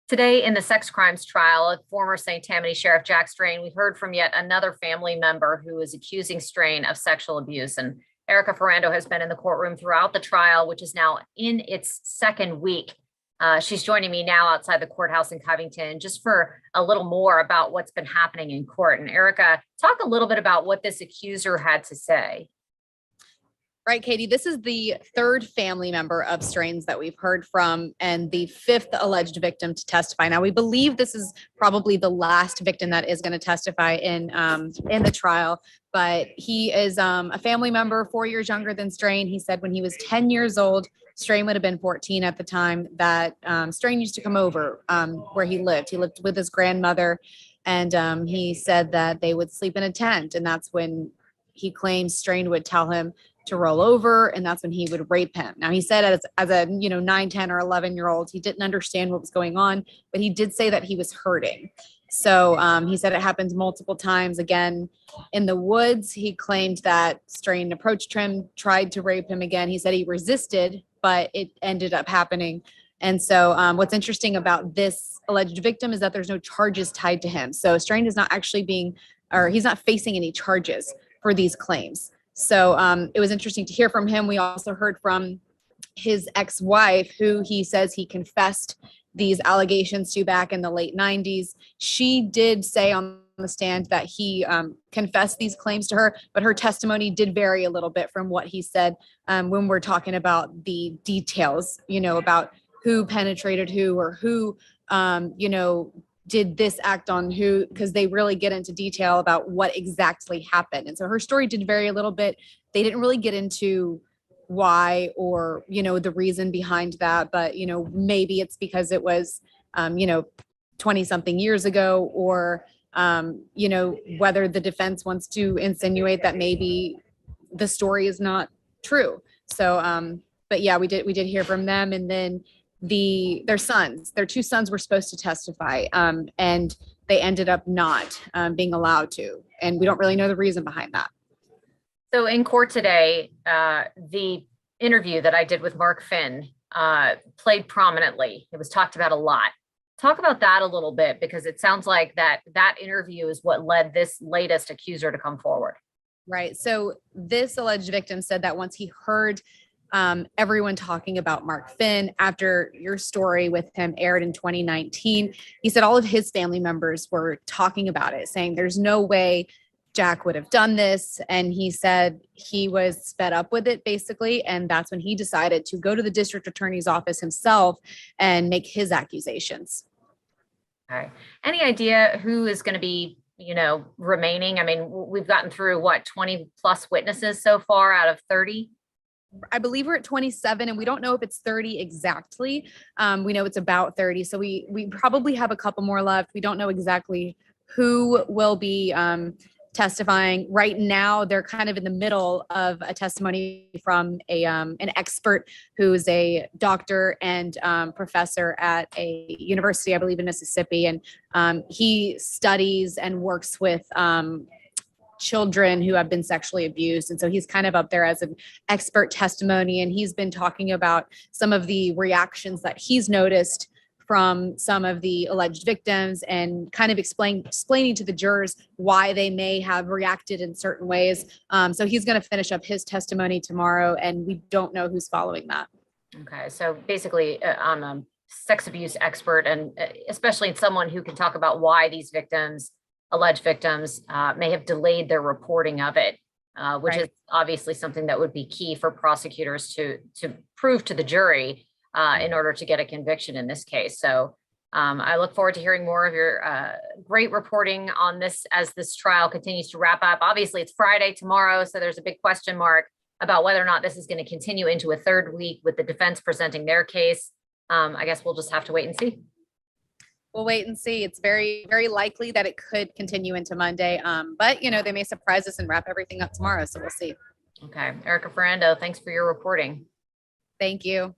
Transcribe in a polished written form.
Today, in the sex crimes trial of former St. Tammany Sheriff Jack Strain, we heard from yet another family member who is accusing Strain of sexual abuse. And Erica Ferrando has been in the courtroom throughout the trial, which is now in its second week. She's joining me now outside the courthouse in Covington just for a little more about what's been happening in court. And Erica, talk a little bit about what this accuser had to say. Right, Katie, this is the third family member of Strain's that we've heard from and the fifth alleged victim to testify. Now, we believe this is probably the last victim that is going to testify in the trial, but he is a family member 4 years younger than Strain. He said when he was 10 years old, Strain would have been 14 at the time that Strain used to come over where he lived. He lived with his grandmother, and he said that they would sleep in a tent, and that's when he claims Strain would tell him to roll over, and that's when he would rape him. Now, he said as a 9, 10, or 11-year-old, he didn't understand what was going on, but he did say that he was hurting. So he said it happened multiple times. Again, in the woods, he claimed that Strain approached him, tried to rape him again. He said he resisted, but it ended up happening. And so what's interesting about this alleged victim is that there's no charges tied to him. So Strain is not actually he's not facing any charges for these claims. So it was interesting to hear from him. We also heard from his ex-wife, who he says he confessed these allegations to back in the late 90s. She did say on the stand that he confessed these claims to her, but her testimony did vary a little bit from what he said when we're talking about the details, about who penetrated who or who, did this act on who, because they really get into detail about what exactly happened. And so her story did vary a little bit. They didn't really get into why or, the reason behind that, but, maybe it's because it was, 20 something years ago, or, whether the defense wants to insinuate that maybe the story is not true. So, but yeah, we did hear from them. And then their two sons were supposed to testify, and they ended up not being allowed to. And we don't really know the reason behind that. So in court today, the interview that I did with Mark Finn played prominently. It was talked about a lot. Talk about that a little bit, because it sounds like that interview is what led this latest accuser to come forward. Right. So this alleged victim said that once he heard everyone talking about Mark Finn after your story with him aired in 2019, he said all of his family members were talking about it, saying there's no way Jack would have done this. And he said he was fed up with it, basically. And that's when he decided to go to the district attorney's office himself and make his accusations. Okay. Any idea who is going to be, remaining? I mean, we've gotten through 20 plus witnesses so far out of 30? I believe we're at 27, and we don't know if it's 30 exactly. We know it's about 30. So we probably have a couple more left. We don't know exactly who will be testifying. Right now, they're kind of in the middle of a testimony from an expert who's a doctor and professor at a university, I believe, in Mississippi. And he studies and works with children who have been sexually abused. And so he's kind of up there as an expert testimony. And he's been talking about some of the reactions that he's noticed from some of the alleged victims, and kind of explaining to the jurors why they may have reacted in certain ways. So he's going to finish up his testimony tomorrow, and we don't know who's following that. Okay. So basically I'm a sex abuse expert, and especially someone who can talk about why these alleged victims may have delayed their reporting of it, which Right. is obviously something that would be key for prosecutors to prove to the jury in order to get a conviction in this case. So I look forward to hearing more of your great reporting on this as this trial continues to wrap up. Obviously, it's Friday tomorrow, so there's a big question mark about whether or not this is going to continue into a third week with the defense presenting their case. I guess we'll just have to wait and see. We'll wait and see. It's very, very likely that it could continue into Monday. But, they may surprise us and wrap everything up tomorrow. So we'll see. Okay. Erica Ferrando, thanks for your reporting. Thank you.